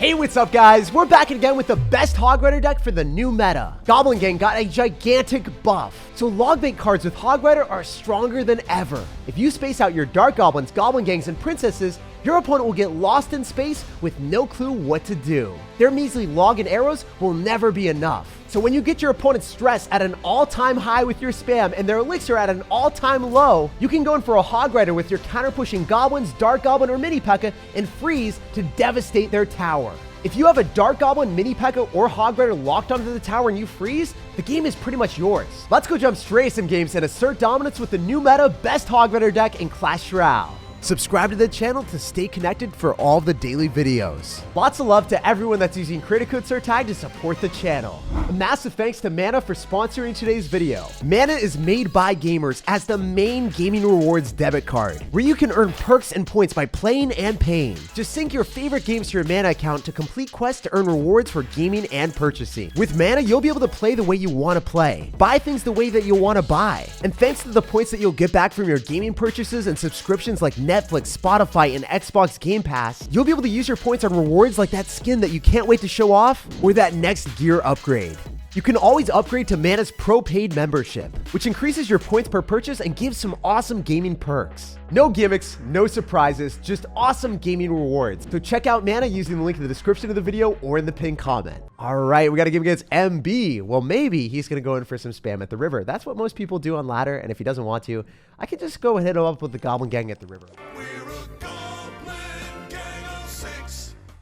Hey, what's up guys? We're back again with the best Hog Rider deck for the new meta. Goblin Gang got a gigantic buff, so Logbait cards with Hog Rider are stronger than ever. If you space out your Dark Goblins, Goblin Gangs, and Princesses, your opponent will get lost in space with no clue what to do. Their measly log and arrows will never be enough. So when you get your opponent's stress at an all-time high with your spam and their elixir at an all-time low, you can go in for a Hog Rider with your counter-pushing Goblins, Dark Goblin, or Mini Pekka and freeze to devastate their tower. If you have a Dark Goblin, Mini Pekka, or Hog Rider locked onto the tower and you freeze, the game is pretty much yours. Let's go jump straight to some games and assert dominance with the new meta best Hog Rider deck in Clash Royale. Subscribe to the channel to stay connected for all the daily videos. Lots of love to everyone that's using credit code SirTag to support the channel. A massive thanks to Mana for sponsoring today's video. Mana is made by gamers as the main gaming rewards debit card, where you can earn perks and points by playing and paying. Just sync your favorite games to your Mana account to complete quests to earn rewards for gaming and purchasing. With Mana, you'll be able to play the way you want to play, buy things the way that you want to buy, and thanks to the points that you'll get back from your gaming purchases and subscriptions like Netflix, Spotify, and Xbox Game Pass, you'll be able to use your points on rewards like that skin that you can't wait to show off or that next gear upgrade. You can always upgrade to Mana's Pro Paid membership, which increases your points per purchase and gives some awesome gaming perks. No gimmicks, no surprises, just awesome gaming rewards. So check out Mana using the link in the description of the video or in the pinned comment. All right, we got a game against MB. Well, maybe he's going to go in for some spam at the river. That's what most people do on ladder, and if he doesn't want to, I could just go hit him up with the Goblin Gang at the river.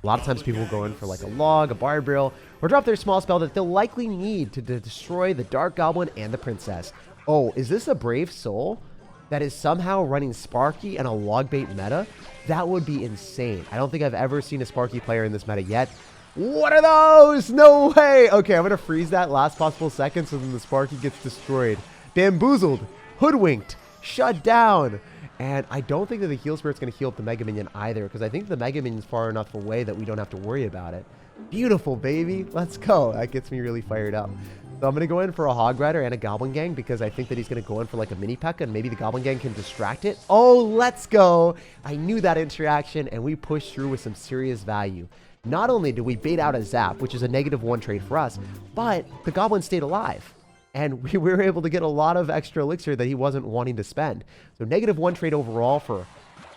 A lot of times people will go in for like a log, a barbarial, or drop their small spell that they'll likely need to destroy the Dark Goblin and the Princess. Oh, is this a Brave Soul that is somehow running Sparky and a Logbait meta? That would be insane. I don't think I've ever seen a Sparky player in this meta yet. What are those? No way. Okay, I'm going to freeze that last possible second so then the Sparky gets destroyed. Bamboozled, hoodwinked, shut down. And I don't think that the Heal Spirit's going to heal up the Mega Minion either, because I think the Mega Minion's far enough away that we don't have to worry about it. Beautiful, baby. Let's go. That gets me really fired up. So I'm going to go in for a Hog Rider and a Goblin Gang because I think that he's going to go in for like a Mini Pekka and maybe the Goblin Gang can distract it. Oh, let's go. I knew that interaction and we pushed through with some serious value. Not only did we bait out a Zap, which is a -1 trade for us, but the Goblin stayed alive. And we were able to get a lot of extra elixir that he wasn't wanting to spend. So -1 trade overall for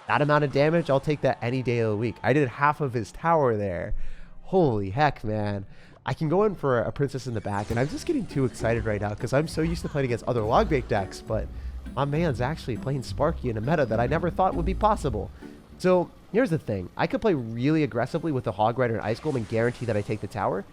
that amount of damage. I'll take that any day of the week. I did half of his tower there. Holy heck, man. I can go in for a Princess in the back. And I'm just getting too excited right now because I'm so used to playing against other Logbait decks. But my man's actually playing Sparky in a meta that I never thought would be possible. So here's the thing. I could play really aggressively with the Hog Rider and Ice Golem and guarantee that I take the tower.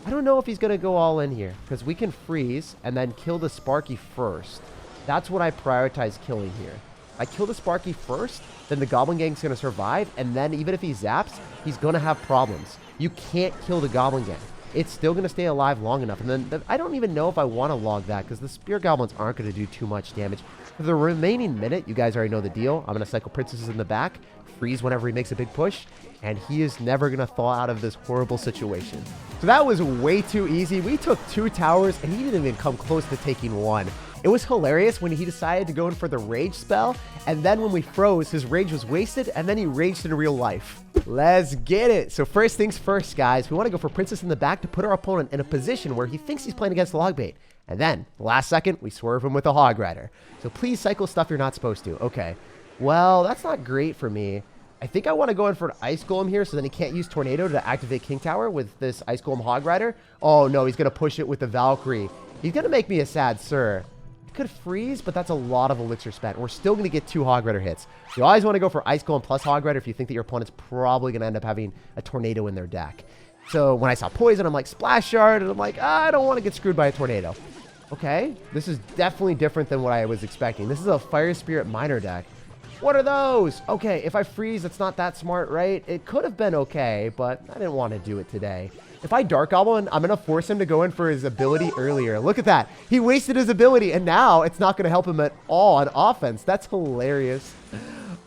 I don't know if he's going to go all in here because we can freeze and then kill the Sparky first. That's what I prioritize killing here. If I kill the Sparky first, then the Goblin Gang's going to survive, and then even if he zaps, he's going to have problems. You can't kill the Goblin Gang. It's still going to stay alive long enough, and then I don't even know if I want to log that because the Spear Goblins aren't going to do too much damage. For the remaining minute, you guys already know the deal. I'm going to cycle Princesses in the back, freeze whenever he makes a big push, and he is never going to thaw out of this horrible situation. So that was way too easy. We took 2 towers, and he didn't even come close to taking 1. It was hilarious when he decided to go in for the rage spell, and then when we froze, his rage was wasted, and then he raged in real life. Let's get it. So first things first, guys. We want to go for Princess in the back to put our opponent in a position where he thinks he's playing against the Logbait. And then, last second, we swerve him with a Hog Rider. So please cycle stuff you're not supposed to. Okay. Well, that's not great for me. I think I want to go in for an Ice Golem here so then he can't use Tornado to activate King Tower with this Ice Golem Hog Rider. Oh, no, he's going to push it with the Valkyrie. He's going to make me a sad sir. Could freeze, but that's a lot of elixir spent. We're still going to get 2 Hog Rider hits. You always want to go for Ice Golem plus Hog Rider if you think that your opponent's probably going to end up having a Tornado in their deck. So when I saw Poison, I'm like, Splash Shard, and I'm like, I don't want to get screwed by a Tornado. Okay, this is definitely different than what I was expecting. This is a Fire Spirit Miner deck. What are those? Okay, if I freeze, it's not that smart, right? It could have been okay, but I didn't want to do it today. If I Dark Goblin, I'm going to force him to go in for his ability earlier. Look at that. He wasted his ability, and now it's not going to help him at all on offense. That's hilarious.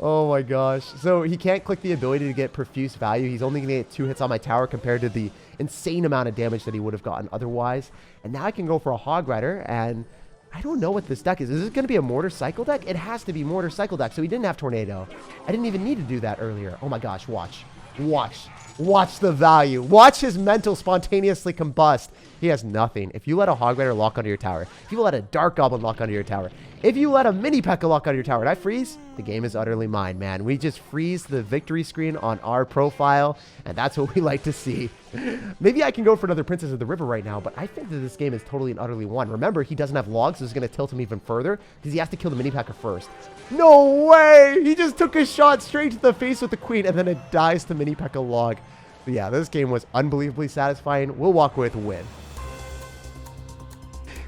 Oh my gosh. So he can't click the ability to get profuse value. He's only going to get 2 hits on my tower compared to the insane amount of damage that he would have gotten otherwise. And now I can go for a Hog Rider, and I don't know what this deck is. Is this going to be a Mortar Cycle deck? It has to be Mortar Cycle deck, so he didn't have Tornado. I didn't even need to do that earlier. Oh my gosh, watch. Watch. Watch the value. Watch his mental spontaneously combust. He has nothing. If you let a Hog Rider lock onto your tower, if you let a Dark Goblin lock onto your tower, if you let a Mini Pekka lock onto your tower and I freeze, the game is utterly mine, man. We just freeze the victory screen on our profile, and that's what we like to see. Maybe I can go for another Princess of the River right now, but I think that this game is totally and utterly won. Remember, he doesn't have logs, so it's going to tilt him even further because he has to kill the Mini Pekka first. No way! He just took a shot straight to the face with the Queen, and then it dies to Mini Pekka log. But yeah, this game was unbelievably satisfying. We'll walk away with a win.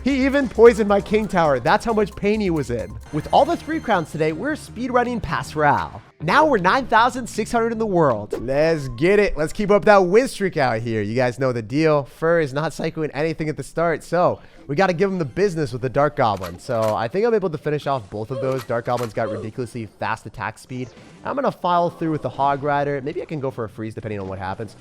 He even poisoned my king tower. That's how much pain he was in. With all the 3 crowns today, we're speedrunning past Royale. Now we're 9,600 in the world. Let's get it. Let's keep up that win streak out here. You guys know the deal. Fur is not cycling anything at the start, so we got to give him the business with the Dark Goblin. So I think I'm able to finish off both of those. Dark Goblin's got ridiculously fast attack speed. I'm going to follow through with the Hog Rider. Maybe I can go for a freeze depending on what happens.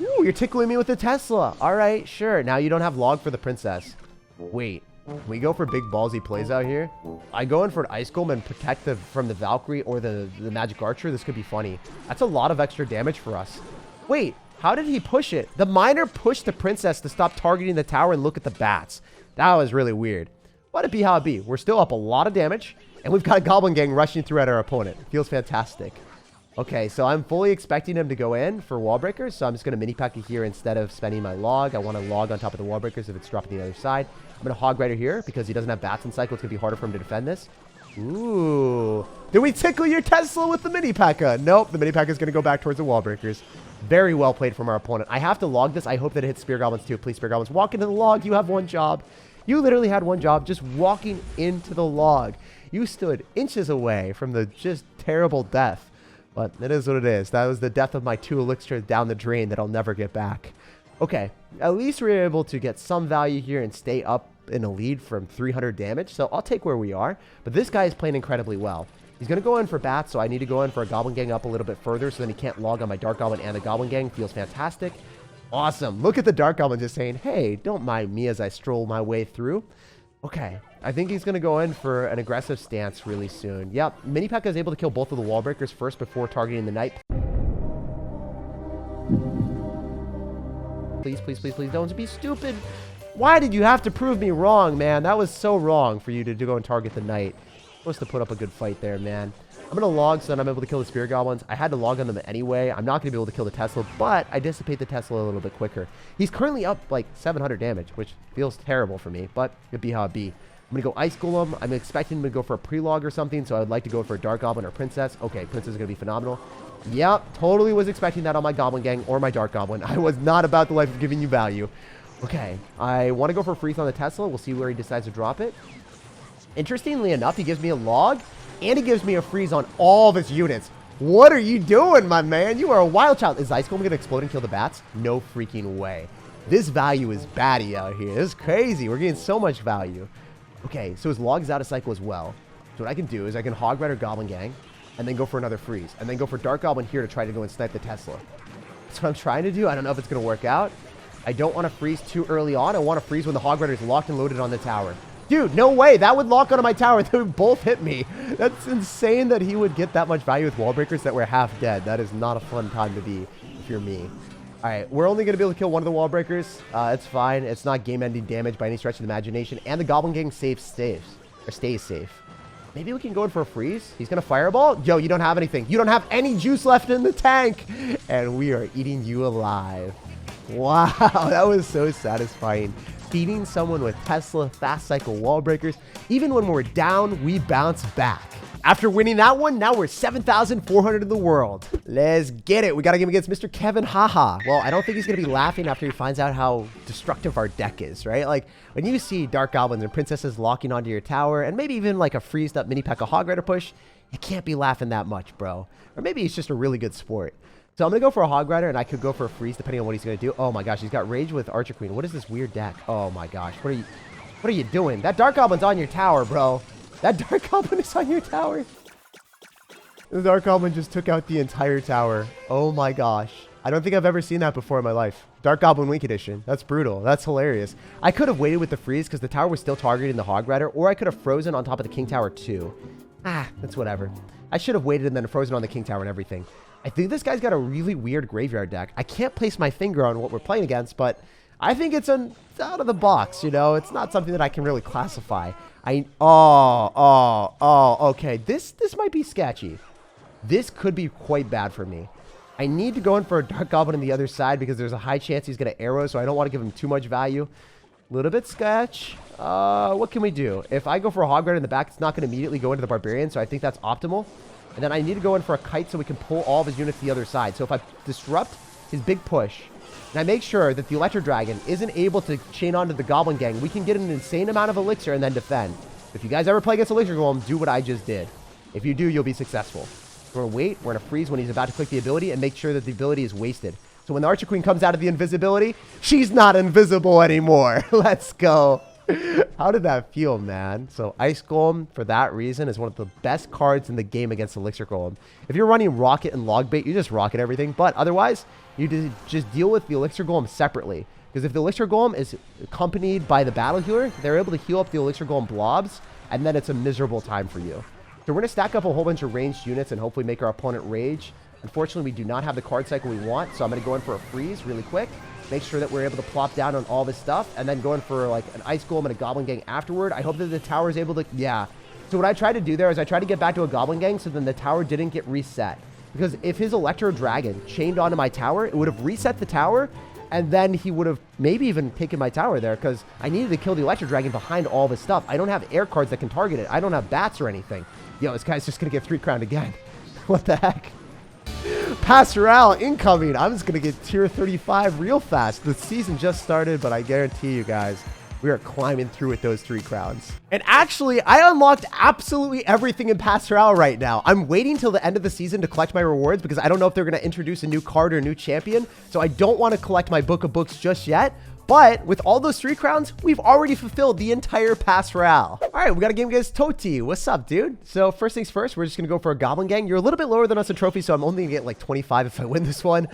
Ooh, you're tickling me with the Tesla. All right, sure. Now you don't have log for the princess. Wait, can we go for big ballsy plays out here? I go in for an Ice Golem and protect from the Valkyrie or the Magic Archer. This could be funny. That's a lot of extra damage for us. Wait, how did he push it? The miner pushed the princess to stop targeting the tower and look at the bats. That was really weird. Let it be how it be. We're still up a lot of damage, and we've got a Goblin Gang rushing through at our opponent. Feels fantastic. Okay, so I'm fully expecting him to go in for wall breakers, so I'm just going to mini Pekka here instead of spending my log. I want to log on top of the wall breakers if it's dropping the other side. I'm going to Hog Rider here because he doesn't have bats in cycle. It's going to be harder for him to defend this. Ooh. Did we tickle your Tesla with the mini Pekka? Nope, the mini Pekka is going to go back towards the wall breakers. Very well played from our opponent. I have to log this. I hope that it hits Spear Goblins too. Please, Spear Goblins, walk into the log. You have one job. You literally had one job, just walking into the log. You stood inches away from the just terrible death. But it is what it is. That was the death of my 2 elixirs down the drain that I'll never get back. Okay, at least we were able to get some value here and stay up in a lead from 300 damage. So I'll take where we are. But this guy is playing incredibly well. He's going to go in for bats, so I need to go in for a Goblin Gang up a little bit further so then he can't log on my Dark Goblin and the Goblin Gang. Feels fantastic. Awesome. Look at the Dark Goblin just saying, hey, don't mind me as I stroll my way through. Okay, I think he's going to go in for an aggressive stance really soon. Yep, Mini Pekka is able to kill both of the wall breakers first before targeting the knight. Please, please, please, please don't be stupid. Why did you have to prove me wrong, man? That was so wrong for you to go and target the knight. Supposed to put up a good fight there, man. I'm going to log so that I'm able to kill the Spear Goblins. I had to log on them anyway. I'm not going to be able to kill the Tesla, but I dissipate the Tesla a little bit quicker. He's currently up like 700 damage, which feels terrible for me, but it'd be how it be. I'm going to go Ice Golem. I'm expecting him to go for a pre-log or something, so I would like to go for a Dark Goblin or Princess. Okay, Princess is going to be phenomenal. Yep, totally was expecting that on my Goblin Gang or my Dark Goblin. I was not about the life of giving you value. Okay, I want to go for a freeze on the Tesla. We'll see where he decides to drop it. Interestingly enough, he gives me a log, and he gives me a freeze on all of his units. What are you doing, my man? You are a wild child. Is Ice Golem going to explode and kill the bats? No freaking way. This value is baddie out here. This is crazy. We're getting so much value. Okay, so his log is out of cycle as well. So what I can do is I can Hog Rider Goblin Gang, and then go for another freeze, and then go for Dark Goblin here to try to go and snipe the Tesla. That's what I'm trying to do. I don't know if it's going to work out. I don't want to freeze too early on. I want to freeze when the Hog Rider is locked and loaded on the tower. Dude, no way. That would lock onto my tower. They would both hit me. That's insane that he would get that much value with wall breakers that were half dead. That is not a fun time to be if you're me. All right, we're only going to be able to kill one of the wall breakers. It's fine. It's not game-ending damage by any stretch of the imagination. And the Goblin Gang stays safe. Maybe we can go in for a freeze. He's going to fireball. Yo, you don't have anything. You don't have any juice left in the tank. And we are eating you alive. Wow, that was so satisfying. Feeding someone with Tesla fast cycle wall breakers. Even when we're down, we bounce back. After winning that one, now we're 7,400 in the world. Let's get it. We got to game against Mr. Kevin Haha. Well, I don't think he's going to be laughing after he finds out how destructive our deck is, right? Like, when you see Dark Goblins and Princesses locking onto your tower, and maybe even like a freezed up Mini Pekka Hog Rider push, you can't be laughing that much, bro. Or maybe he's just a really good sport. So I'm going to go for a Hog Rider, and I could go for a freeze depending on what he's going to do. Oh my gosh, he's got Rage with Archer Queen. What is this weird deck? Oh my gosh, what are you doing? That Dark Goblin's on your tower, bro. That Dark Goblin is on your tower. The Dark Goblin just took out the entire tower. Oh my gosh. I don't think I've ever seen that before in my life. Dark Goblin Week Edition. That's brutal. That's hilarious. I could have waited with the freeze because the tower was still targeting the Hog Rider, or I could have frozen on top of the King Tower too. That's whatever. I should have waited and then frozen on the King Tower and everything. I think this guy's got a really weird graveyard deck. I can't place my finger on what we're playing against, but I think it's out of the box, you know? It's not something that I can really classify. Okay. This might be sketchy. This could be quite bad for me. I need to go in for a Dark Goblin on the other side because there's a high chance he's going to arrow, so I don't want to give him too much value. A little bit sketch. What can we do? If I go for a Hog Rider in the back, it's not going to immediately go into the Barbarian, so I think that's optimal. And then I need to go in for a Kite so we can pull all of his units to the other side. So if I disrupt his big push, and I make sure that the Electro Dragon isn't able to chain onto the Goblin Gang, we can get an insane amount of Elixir and then defend. If you guys ever play against Elixir Golem, do what I just did. If you do, you'll be successful. We're going to wait. We're going to freeze when he's about to click the ability and make sure that the ability is wasted. So when the Archer Queen comes out of the invisibility, she's not invisible anymore. Let's go. How did that feel, man? So Ice Golem, for that reason, is one of the best cards in the game against Elixir Golem. If you're running Rocket and Log Bait, you just rocket everything. But otherwise, you just deal with the Elixir Golem separately. Because if the Elixir Golem is accompanied by the Battle Healer, they're able to heal up the Elixir Golem blobs, and then it's a miserable time for you. So we're going to stack up a whole bunch of ranged units and hopefully make our opponent rage. Unfortunately, we do not have the card cycle we want, so I'm going to go in for a freeze really quick. Make sure that we're able to plop down on all this stuff, and then go in for like an Ice Golem and a Goblin Gang afterward. I hope that the tower is able to... Yeah. So what I tried to do there is I tried to get back to a Goblin Gang so then the tower didn't get reset. Because if his Electro Dragon chained onto my tower, it would have reset the tower, and then he would have maybe even taken my tower there because I needed to kill the Electro Dragon behind all this stuff. I don't have air cards that can target it. I don't have bats or anything. Yo, this guy's just going to get 3 crowned again. What the heck? Pass Royale incoming. I'm just going to get tier 35 real fast. The season just started, but I guarantee you guys, we are climbing through with those 3 crowns. And actually, I unlocked absolutely everything in Pass Royale right now. I'm waiting till the end of the season to collect my rewards because I don't know if they're going to introduce a new card or a new champion. So I don't want to collect my book of books just yet. But with all those 3 crowns, we've already fulfilled the entire Pass Royale. All right, we got a game against Toti. What's up, dude? So first things first, we're just going to go for a Goblin Gang. You're a little bit lower than us in trophy, so I'm only going to get like 25 if I win this one.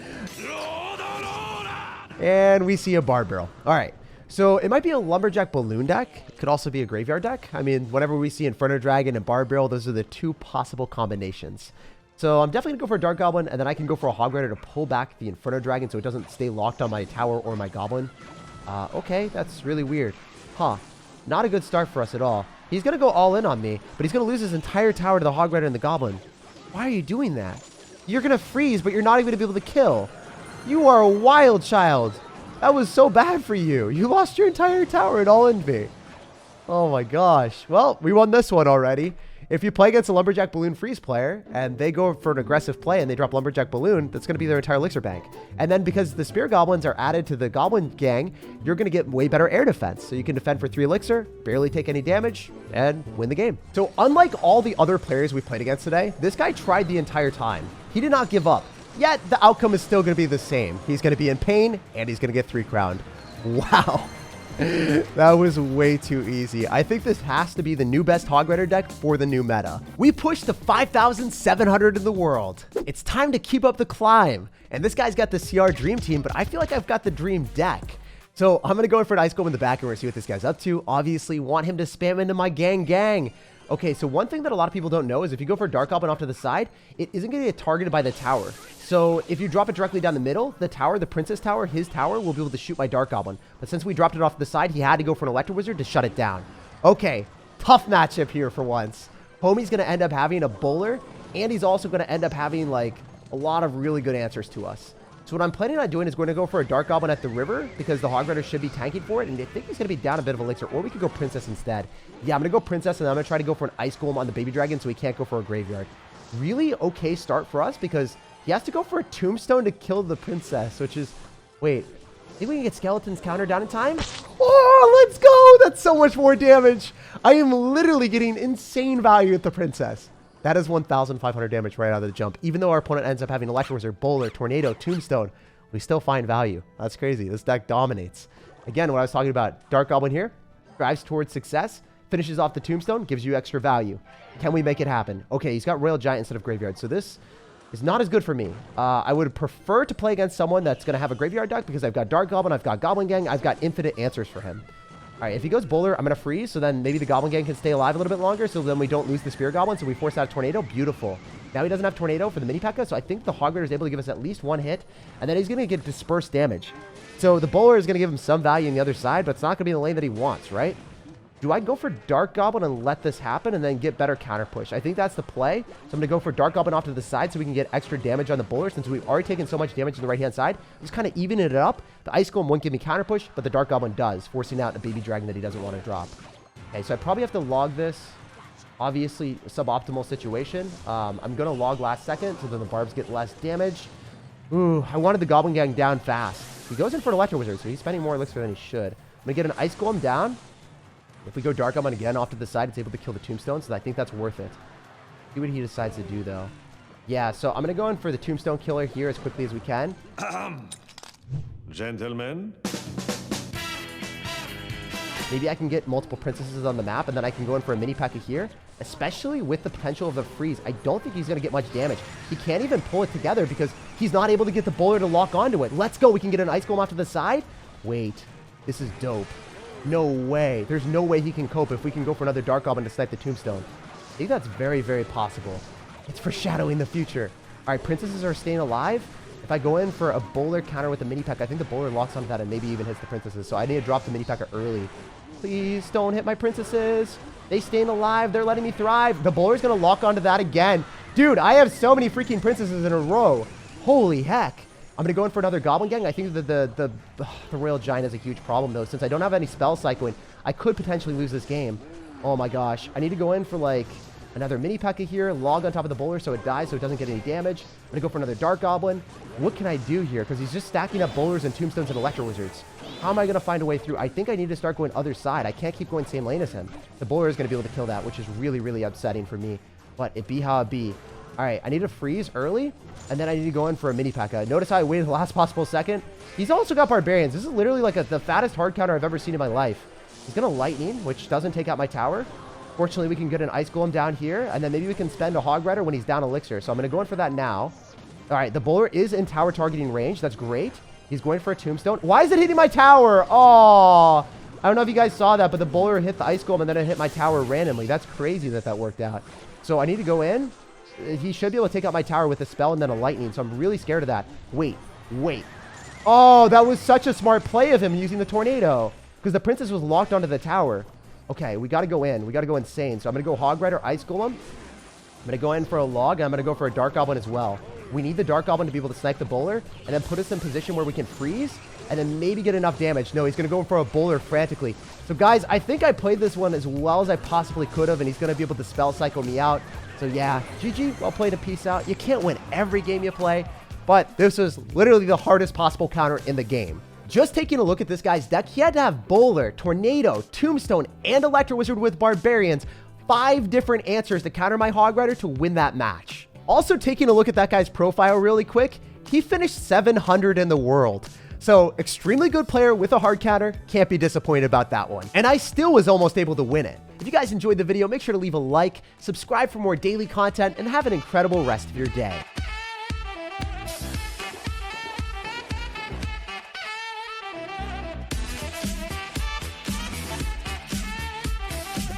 And we see a Barb Barrel. All right. So it might be a Lumberjack Balloon deck. It could also be a Graveyard deck. I mean, whenever we see Inferno Dragon and Barb Barrel, those are the 2 possible combinations. So I'm definitely going to go for a Dark Goblin, and then I can go for a Hog Rider to pull back the Inferno Dragon so it doesn't stay locked on my tower or my Goblin. Okay, that's really weird. Huh. Not a good start for us at all. He's going to go all in on me, but he's going to lose his entire tower to the Hog Rider and the Goblin. Why are you doing that? You're going to freeze, but you're not even going to be able to kill. You are a wild child. That was so bad for you. You lost your entire tower and all in me. Oh my gosh. Well, we won this one already. If you play against a Lumberjack Balloon Freeze player and they go for an aggressive play and they drop Lumberjack Balloon, that's going to be their entire Elixir bank. And then because the Spear Goblins are added to the Goblin Gang, you're going to get way better air defense. So you can defend for 3 Elixir, barely take any damage, and win the game. So unlike all the other players we played against today, this guy tried the entire time. He did not give up. Yet the outcome is still going to be the same. He's going to be in pain, and he's going to get 3 crowned. Wow. That was way too easy. I think this has to be the new best Hog Rider deck for the new meta. We pushed to 5,700 in the world. It's time to keep up the climb. And this guy's got the CR Dream Team, but I feel like I've got the Dream deck. So I'm going to go in for an Ice Golem in the back, and we're going to see what this guy's up to. Obviously, want him to spam into my gang. Okay, so one thing that a lot of people don't know is if you go for Dark Goblin off to the side, it isn't going to get targeted by the tower. So if you drop it directly down the middle, the tower, the Princess Tower, his tower will be able to shoot my Dark Goblin. But since we dropped it off to the side, he had to go for an Electro Wizard to shut it down. Okay, tough matchup here for once. Homie's going to end up having a Bowler, and he's also going to end up having like a lot of really good answers to us. So what I'm planning on doing is going to go for a Dark Goblin at the river because the Hog Rider should be tanking for it, and I think he's going to be down a bit of Elixir, or we could go Princess instead. Yeah, I'm going to go Princess, and then I'm going to try to go for an Ice Golem on the Baby Dragon so he can't go for a Graveyard. Really okay start for us because he has to go for a Tombstone to kill the Princess, which is... Wait, think we can get Skeleton's counter down in time? Oh, let's go! That's so much more damage. I am literally getting insane value at the Princess. That is 1,500 damage right out of the jump. Even though our opponent ends up having Electro Wizard, Bowler, Tornado, Tombstone, we still find value. That's crazy. This deck dominates. Again, what I was talking about, Dark Goblin here, drives towards success, finishes off the Tombstone, gives you extra value. Can we make it happen? Okay, he's got Royal Giant instead of Graveyard, so this is not as good for me. I would prefer to play against someone that's going to have a Graveyard deck because I've got Dark Goblin, I've got Goblin Gang, I've got infinite answers for him. All right, if he goes Bowler, I'm going to freeze, so then maybe the Goblin Gang can stay alive a little bit longer, so then we don't lose the Spear Goblin, so we force out a Tornado. Beautiful. Now he doesn't have Tornado for the mini pekka, so I think the Hog Rider is able to give us at least one hit, and then he's going to get dispersed damage. So the bowler is going to give him some value on the other side, but it's not going to be in the lane that he wants, right? Do I go for Dark Goblin and let this happen and then get better counter push? I think that's the play. So I'm going to go for Dark Goblin off to the side so we can get extra damage on the bowler since we've already taken so much damage on the right-hand side. Just kind of even it up. The Ice Golem won't give me counter push, but the Dark Goblin does, forcing out a Baby Dragon that he doesn't want to drop. Okay, so I probably have to log this. Obviously, suboptimal situation. I'm going to log last second so then the barbs get less damage. Ooh, I wanted the Goblin Gang down fast. He goes in for an Electro Wizard, so he's spending more elixir than he should. I'm going to get an Ice Golem down. If we go Dark Goblin again off to the side, it's able to kill the Tombstone, so I think that's worth it. See what he decides to do, though. Yeah, so I'm going to go in for the Tombstone Killer here as quickly as we can. Gentlemen. Maybe I can get multiple princesses on the map, and then I can go in for a mini pekka here, especially with the potential of the freeze. I don't think he's going to get much damage. He can't even pull it together because he's not able to get the bowler to lock onto it. Let's go. We can get an Ice Golem off to the side. Wait, this is dope. No way. There's no way he can cope if we can go for another Dark Goblin to snipe the Tombstone. I think that's very, very possible. It's foreshadowing the future. All right, princesses are staying alive. If I go in for a bowler counter with the mini pekka, I think the bowler locks onto that and maybe even hits the princesses. So I need to drop the mini pekka early. Please don't hit my princesses. They staying alive. They're letting me thrive. The bowler's going to lock onto that again. Dude, I have so many freaking princesses in a row. Holy heck. I'm going to go in for another Goblin Gang. I think that the Royal Giant is a huge problem, though. Since I don't have any spell cycling, I could potentially lose this game. Oh, my gosh. I need to go in for, like, another mini pekka here. Log on top of the bowler so it dies so it doesn't get any damage. I'm going to go for another Dark Goblin. What can I do here? Because he's just stacking up bowlers and tombstones and Electro Wizards. How am I going to find a way through? I think I need to start going other side. I can't keep going same lane as him. The bowler is going to be able to kill that, which is really, really upsetting for me. But it be how it be. All right, I need to freeze early, and then I need to go in for a mini pekka. Notice how I waited the last possible second? He's also got Barbarians. This is literally like the fattest hard counter I've ever seen in my life. He's going to Lightning, which doesn't take out my tower. Fortunately, we can get an Ice Golem down here, and then maybe we can spend a Hog Rider when he's down Elixir. So I'm going to go in for that now. All right, the bowler is in tower targeting range. That's great. He's going for a Tombstone. Why is it hitting my tower? Oh, I don't know if you guys saw that, but the bowler hit the Ice Golem, and then it hit my tower randomly. That's crazy that worked out. So I need to go in. He should be able to take out my tower with a spell and then a lightning, so I'm really scared of that. Wait. Oh, that was such a smart play of him using the tornado because the princess was locked onto the tower. Okay, we got to go in. We got to go insane. So I'm going to go Hog Rider, Ice Golem. I'm going to go in for a log, and I'm going to go for a Dark Goblin as well. We need the Dark Goblin to be able to snipe the bowler and then put us in position where we can freeze and then maybe get enough damage. No, he's going to go in for a bowler frantically. So, guys, I think I played this one as well as I possibly could have, and he's going to be able to spell cycle me out. So, yeah, GG, well played and peace out. You can't win every game you play, but this was literally the hardest possible counter in the game. Just taking a look at this guy's deck, he had to have Bowler, Tornado, Tombstone, and Electro Wizard with Barbarians. 5 different answers to counter my Hog Rider to win that match. Also, taking a look at that guy's profile really quick, he finished 700 in the world. So, extremely good player with a hard counter. Can't be disappointed about that one. And I still was almost able to win it. If you guys enjoyed the video, make sure to leave a like, subscribe for more daily content, and have an incredible rest of your day.